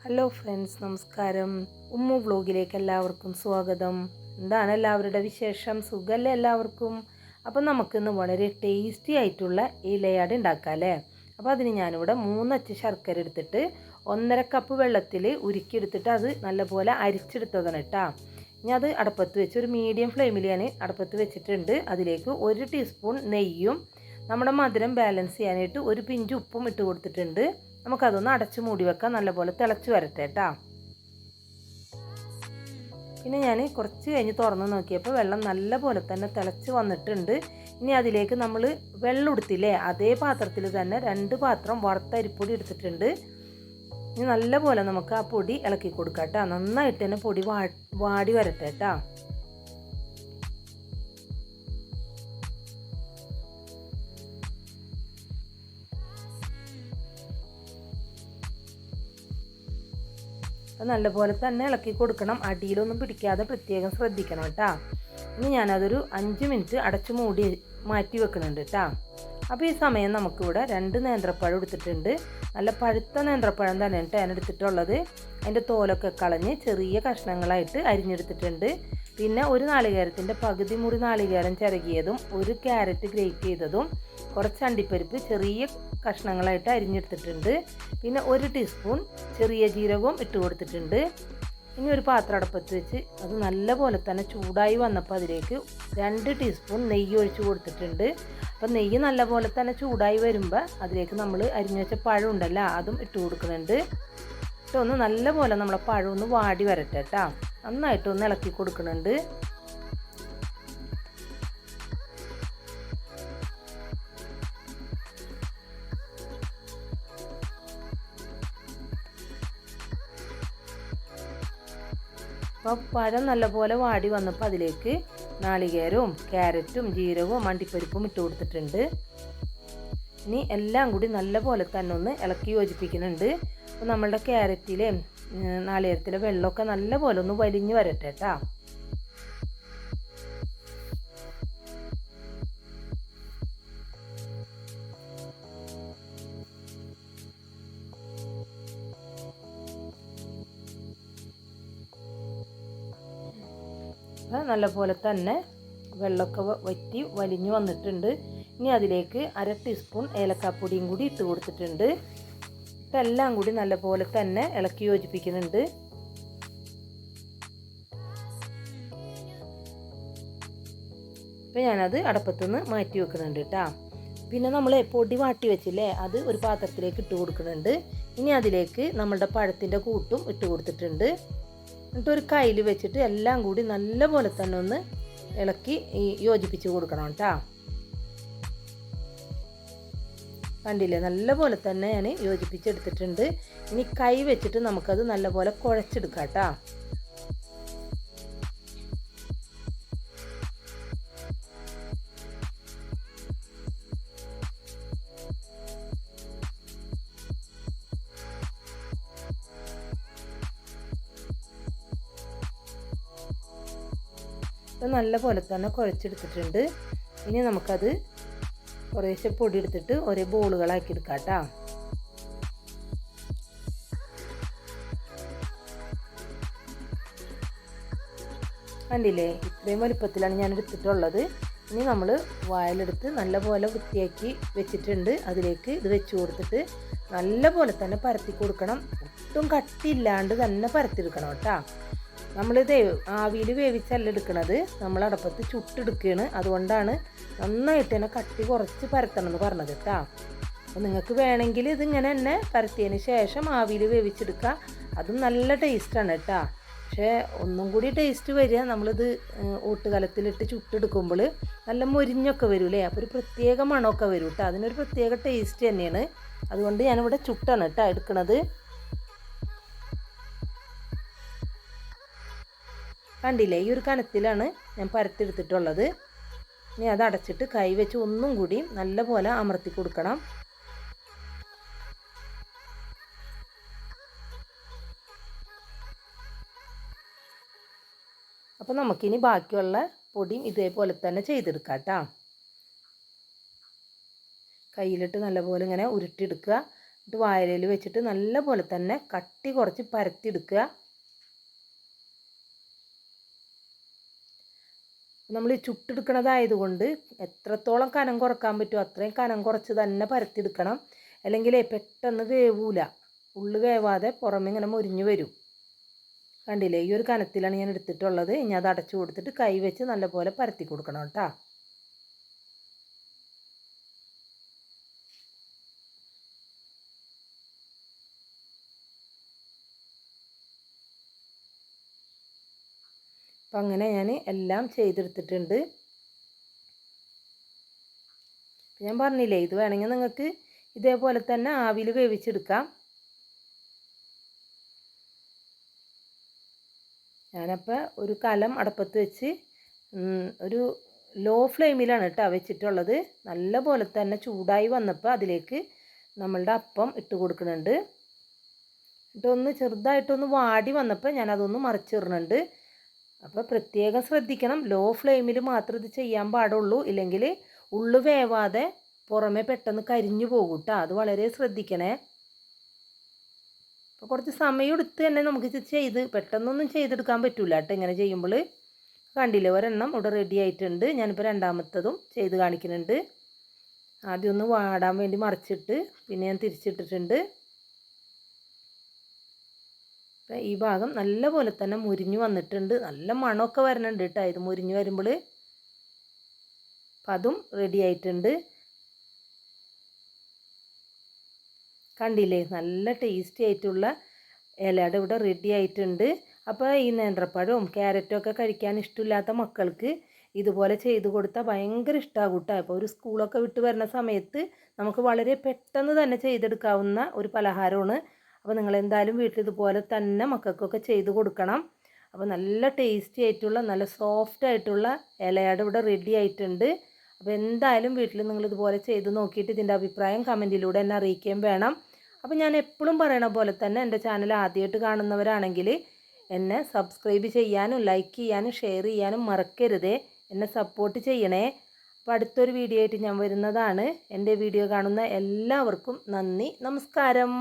Hello friends, നമസ്കാരം. Umm വ്ലോഗിലേക്ക് എല്ലാവർക്കും സ്വാഗതം. എന്താണ് എല്ലാവരുടെ വിശേഷം? സുഖമല്ലേ എല്ലാവർക്കും? അപ്പം നമുക്കിന്ന് വളരെ ടേസ്റ്റി ആയിട്ടുള്ള ഇലയട ഉണ്ടാക്കാം അല്ലേ? അപ്പോൾ അതിന് ഞാനിവിടെ 3 അച്ച് ശർക്കര എടുത്തിട്ട് 1.5 കപ്പ് വെള്ളത്തിൽ ഉരുക്കിയെടുത്തിട്ട് അത് നല്ലപോലെ അരിച്ചെടുത്തതാണ് കേട്ടോ. ഇനി അത് അടുപ്പത്ത് വെച്ച് ഒരു മീഡിയം ഫ്ലെയിമിൽ ഞാൻ അടുപ്പത്ത് വെച്ചിട്ടുണ്ട്. അതിലേക്ക് 1 ടീസ്പൂൺ നെയ്യും നമ്മുടെ മധുരം ബാലൻസ് ചെയ്യാനായിട്ട് ഒരു പിഞ്ച് ഉപ്പും ഇട്ട് കൊടുത്തിട്ടുണ്ട്. നമുക്കതൊന്ന് അടച്ച് മൂടി വെക്കാം, നല്ലപോലെ തിളച്ച് വരട്ടെ കേട്ടോ. പിന്നെ ഞാൻ കുറച്ച് കഴിഞ്ഞ് തുറന്ന് നോക്കിയപ്പോൾ വെള്ളം നല്ലപോലെ തന്നെ തിളച്ച് വന്നിട്ടുണ്ട്. ഇനി അതിലേക്ക് നമ്മൾ വെള്ളം എടുത്തില്ലേ, അതേ പാത്രത്തിൽ തന്നെ 2 പാത്രം വറുത്ത അരിപ്പൊടി എടുത്തിട്ടുണ്ട്. ഇനി നല്ലപോലെ നമുക്ക് ആ പൊടി ഇളക്കി കൊടുക്കാം കേട്ടോ. നന്നായിട്ട് തന്നെ പൊടി വാടി വരട്ടെ കേട്ടോ. നല്ലപോലെ തന്നെ ഇളക്കി കൊടുക്കണം, അടിയിലൊന്നും പിടിക്കാതെ പ്രത്യേകം ശ്രദ്ധിക്കണം കേട്ടോ. ഇനി ഞാനതൊരു 5 മിനിറ്റ് അടച്ചു മൂടി മാറ്റി വെക്കുന്നുണ്ട് കേട്ടോ. അപ്പോൾ ഈ സമയം നമുക്കിവിടെ 2 നേന്ത്രപ്പഴം എടുത്തിട്ടുണ്ട്. നല്ല പഴുത്ത നേന്ത്രപ്പഴം തന്നെ കേട്ടോ ഞാൻ എടുത്തിട്ടുള്ളത്. അതിൻ്റെ തോലൊക്കെ കളഞ്ഞ് ചെറിയ കഷ്ണങ്ങളായിട്ട് അരിഞ്ഞെടുത്തിട്ടുണ്ട്. പിന്നെ ഒരു നാളികേരത്തിൻ്റെ പകുതി മുറി നാളികേരം ചിരകിയതും 1 ക്യാരറ്റ് ഗ്രേറ്റ് ചെയ്തതും കുറച്ച് അണ്ടിപ്പരിപ്പ് ചെറിയ കഷ്ണങ്ങളായിട്ട് അരിഞ്ഞെടുത്തിട്ടുണ്ട്. പിന്നെ 1 ടീസ്പൂൺ ചെറിയ ജീരകവും ഇട്ട് കൊടുത്തിട്ടുണ്ട്. ഇനി ഒരു പാത്രം അടുപ്പത്ത് വെച്ച് അത് നല്ലപോലെ തന്നെ ചൂടായി വന്നപ്പോൾ അതിലേക്ക് 2 ടീസ്പൂൺ നെയ്യ് ഒഴിച്ച് കൊടുത്തിട്ടുണ്ട്. അപ്പോൾ നെയ്യ് നല്ലപോലെ തന്നെ ചൂടായി വരുമ്പോൾ അതിലേക്ക് നമ്മൾ അരിഞ്ഞു വെച്ച പഴം ഉണ്ടല്ലോ അതും ഇട്ട് കൊടുക്കുന്നുണ്ട്. ഒന്ന് നല്ലപോലെ നമ്മളെ പഴം ഒന്ന് വാടി വരട്ടെ കേട്ടോ. നന്നായിട്ടൊന്ന് ഇളക്കി കൊടുക്കുന്നുണ്ട്. അപ്പോൾ പഴം നല്ലപോലെ വാടി വന്നപ്പോൾ അതിലേക്ക് നാളികേരവും ക്യാരറ്റും ജീരകവും അണ്ടിപ്പരിപ്പും ഇട്ട് കൊടുത്തിട്ടുണ്ട്. ഇനി എല്ലാം കൂടി നല്ലപോലെ തന്നെ ഒന്ന് ഇളക്കി യോജിപ്പിക്കുന്നുണ്ട്. അപ്പോൾ നമ്മളുടെ ക്യാരറ്റിലെ നാളികേരത്തിലെ വെള്ളമൊക്കെ നല്ലപോലെ ഒന്ന് വലിഞ്ഞ് വരട്ടെ കേട്ടോ. നല്ലപോലെ തന്നെ വെള്ളമൊക്കെ വറ്റി വലിഞ്ഞു വന്നിട്ടുണ്ട്. ഇനി അതിലേക്ക് 1/2 ടീസ്പൂൺ ഏലക്കാപ്പൊടിയും കൂടി ഇട്ട് കൊടുത്തിട്ടുണ്ട്. ഇതെല്ലാം കൂടി നല്ലപോലെ തന്നെ ഇളക്കി യോജിപ്പിക്കുന്നുണ്ട്. ഇപ്പം ഞാനത് അടുപ്പത്തുനിന്ന് മാറ്റി വെക്കുന്നുണ്ട് കേട്ടോ. പിന്നെ നമ്മൾ പൊടി വാട്ടി വെച്ചില്ലേ, അത് ഒരു പാത്രത്തിലേക്ക് ഇട്ട് കൊടുക്കുന്നുണ്ട്. ഇനി അതിലേക്ക് നമ്മളുടെ പഴത്തിൻ്റെ കൂട്ടും ഇട്ട് കൊടുത്തിട്ടുണ്ട്. എന്നിട്ട് ഒരു കയ്യിൽ വെച്ചിട്ട് എല്ലാം കൂടി നല്ലപോലെ തന്നെ ഒന്ന് ഇളക്കി യോജിപ്പിച്ച് കൊടുക്കണം കേട്ടോ. കണ്ടില്ലേ, നല്ലപോലെ തന്നെ ഞാൻ യോജിപ്പിച്ചെടുത്തിട്ടുണ്ട്. ഇനി കൈ വെച്ചിട്ട് നമുക്കത് നല്ലപോലെ കുഴച്ചെടുക്കാം കേട്ടോ. നല്ലപോലെ തന്നെ കുഴച്ചെടുത്തിട്ടുണ്ട്. ഇനി നമുക്കത് കുറേശ്ശെ പൊടി എടുത്തിട്ട് ഒരേ ബോളുകളാക്കി എടുക്കാം കേട്ടോ. കണ്ടില്ലേ, ഇത്രയും വലുപ്പത്തിലാണ് ഞാൻ എടുത്തിട്ടുള്ളത്. ഇനി നമ്മൾ വായിലെടുത്ത് നല്ലപോലെ വൃത്തിയാക്കി വെച്ചിട്ടുണ്ട്. അതിലേക്ക് ഇത് വെച്ച് കൊടുത്തിട്ട് നല്ലപോലെ തന്നെ പരത്തി കൊടുക്കണം. ഒട്ടും കട്ടിയില്ലാണ്ട് തന്നെ പരത്തിയെടുക്കണം കേട്ടോ. നമ്മളിത് ആവിയിൽ വേവിച്ചല്ല എടുക്കണത്, നമ്മൾ അടുപ്പത്ത് ചുട്ടെടുക്കുകയാണ്. അതുകൊണ്ടാണ് നന്നായിട്ട് തന്നെ കട്ടി കുറച്ച് പരത്തണം എന്ന് പറഞ്ഞത് കേട്ടോ. അപ്പോൾ നിങ്ങൾക്ക് വേണമെങ്കിൽ ഇതിങ്ങനെ തന്നെ പരത്തിയതിന് ശേഷം ആവിയിൽ വേവിച്ചെടുക്കുക, അതും നല്ല ടേസ്റ്റാണ് കേട്ടോ. പക്ഷേ ഒന്നും കൂടി ടേസ്റ്റ് വരിക നമ്മളിത് ഓട്ടുകലത്തിലിട്ട് ചുട്ടെടുക്കുമ്പോൾ നല്ല മൊരിഞ്ഞൊക്കെ വരൂലേ, അപ്പോൾ ഒരു പ്രത്യേക മണമൊക്കെ വരും കേട്ടോ. അതിനൊരു പ്രത്യേക ടേസ്റ്റ് തന്നെയാണ്. അതുകൊണ്ട് ഞാനിവിടെ ചുട്ടാണ് കേട്ടോ എടുക്കണത്. കണ്ടില്ലേ, ഈ ഒരു കനത്തിലാണ് ഞാൻ പരത്തെടുത്തിട്ടുള്ളത്. ഇനി അത് അടച്ചിട്ട് കൈ വെച്ച് ഒന്നും കൂടി നല്ലപോലെ അമർത്തി കൊടുക്കണം. അപ്പോൾ നമുക്കിനി ബാക്കിയുള്ള പൊടിയും ഇതേപോലെ തന്നെ ചെയ്തെടുക്കാം കേട്ടോ. കയ്യിലിട്ട് നല്ലപോലെ ഇങ്ങനെ ഉരുട്ടിയെടുക്കുക. എന്നിട്ട് വാഴയിലയിൽ വെച്ചിട്ട് നല്ല പോലെ തന്നെ കട്ടി കുറച്ച് പരത്തിയെടുക്കുക. നമ്മൾ ഈ ചുട്ടെടുക്കണതായതുകൊണ്ട് എത്രത്തോളം കനം കുറക്കാൻ പറ്റുമോ അത്രയും കനം കുറച്ച് തന്നെ പരത്തിയെടുക്കണം. അല്ലെങ്കിൽ പെട്ടെന്ന് വേവൂല, ഉള്ളു വേവാതെ പുറമെ ഇങ്ങനെ മുരിഞ്ഞു വരും. കണ്ടില്ലേ, ഈ ഒരു കനത്തിലാണ് ഞാൻ എടുത്തിട്ടുള്ളത്. ഇനി അത് അടച്ചു കൊടുത്തിട്ട് കൈ വെച്ച് നല്ലപോലെ പരത്തി കൊടുക്കണം കേട്ടോ. അപ്പം അങ്ങനെ ഞാൻ എല്ലാം ചെയ്തെടുത്തിട്ടുണ്ട്. ഞാൻ പറഞ്ഞില്ലേ, ഇത് വേണമെങ്കിൽ നിങ്ങൾക്ക് ഇതേപോലെ തന്നെ ആവിയിൽ വേവിച്ചെടുക്കാം. ഞാനപ്പോൾ ഒരു കലം അടുപ്പത്ത് വെച്ച് ഒരു ലോ ഫ്ലെയിമിലാണ് കേട്ടോ വെച്ചിട്ടുള്ളത്. നല്ല പോലെ തന്നെ ചൂടായി വന്നപ്പോൾ അതിലേക്ക് നമ്മളുടെ അപ്പം ഇട്ട് കൊടുക്കുന്നുണ്ട്. ഇട്ടൊന്ന് ചെറുതായിട്ടൊന്ന് വാടി വന്നപ്പോൾ ഞാനതൊന്ന് മറിച്ചിടുന്നുണ്ട്. അപ്പോൾ പ്രത്യേകം ശ്രദ്ധിക്കണം, ലോ ഫ്ലെയിമിൽ മാത്രം ഇത് ചെയ്യാൻ പാടുള്ളൂ. ഇല്ലെങ്കിൽ ഉള്ളു വേവാതെ പുറമെ പെട്ടെന്ന് കരിഞ്ഞു പോകും കേട്ടോ. അത് വളരെ ശ്രദ്ധിക്കണേ. അപ്പോൾ കുറച്ച് സമയം എടുത്ത് തന്നെ നമുക്ക് ഇത് പെട്ടെന്നൊന്നും ചെയ്തെടുക്കാൻ പറ്റില്ല കേട്ടോ ഇങ്ങനെ ചെയ്യുമ്പോൾ. കണ്ടില്ലേ, ഒരെണ്ണം ഇവിടെ റെഡി ആയിട്ടുണ്ട്. ഞാനിപ്പോൾ രണ്ടാമത്തതും ചെയ്ത് കാണിക്കുന്നുണ്ട്. ആദ്യം ഒന്ന് വാടാൻ വേണ്ടി മറിച്ചിട്ട് പിന്നെ ഞാൻ തിരിച്ചിട്ടിട്ടുണ്ട്. അപ്പം ഈ ഭാഗം നല്ല പോലെ തന്നെ മുരിഞ്ഞു വന്നിട്ടുണ്ട്. നല്ല മണമൊക്കെ വരുന്നുണ്ട് കേട്ടോ ഇത് മുരിഞ്ഞു വരുമ്പോൾ. അപ്പം അതും റെഡി ആയിട്ടുണ്ട്. കണ്ടില്ലേ, നല്ല ടേസ്റ്റി ആയിട്ടുള്ള ഇലയുടെ ഇവിടെ റെഡി ആയിട്ടുണ്ട്. അപ്പോൾ ഈ നേന്ത്രപ്പഴവും ക്യാരറ്റും ഒക്കെ കഴിക്കാൻ ഇഷ്ടമില്ലാത്ത മക്കൾക്ക് ഇതുപോലെ ചെയ്ത് കൊടുത്താൽ ഭയങ്കര ഇഷ്ടമാകും കേട്ടോ. അപ്പോൾ ഒരു സ്കൂളൊക്കെ വിട്ട് വരുന്ന സമയത്ത് നമുക്ക് വളരെ പെട്ടെന്ന് തന്നെ ചെയ്തെടുക്കാവുന്ന ഒരു പലഹാരമാണ്. അപ്പോൾ നിങ്ങളെന്തായാലും വീട്ടിൽ ഇതുപോലെ തന്നെ മക്കൾക്കൊക്കെ ചെയ്ത് കൊടുക്കണം. അപ്പോൾ നല്ല ടേസ്റ്റി ആയിട്ടുള്ള നല്ല സോഫ്റ്റ് ആയിട്ടുള്ള ഇലയുടെ ഇവിടെ റെഡി ആയിട്ടുണ്ട്. അപ്പോൾ എന്തായാലും വീട്ടിൽ നിങ്ങളിതുപോലെ ചെയ്ത് നോക്കിയിട്ട് ഇതിൻ്റെ അഭിപ്രായം കമൻറ്റിലൂടെ എന്നെ അറിയിക്കുകയും വേണം. അപ്പോൾ ഞാൻ എപ്പോഴും പറയണ പോലെ തന്നെ എൻ്റെ ചാനൽ ആദ്യമായിട്ട് കാണുന്നവരാണെങ്കിൽ എന്നെ സബ്സ്ക്രൈബ് ചെയ്യാനും ലൈക്ക് ചെയ്യാനും ഷെയർ ചെയ്യാനും മറക്കരുതേ. എന്നെ സപ്പോർട്ട് ചെയ്യണേ. അപ്പോൾ അടുത്തൊരു വീഡിയോ ആയിട്ട് ഞാൻ വരുന്നതാണ്. എൻ്റെ വീഡിയോ കാണുന്ന എല്ലാവർക്കും നന്ദി, നമസ്കാരം.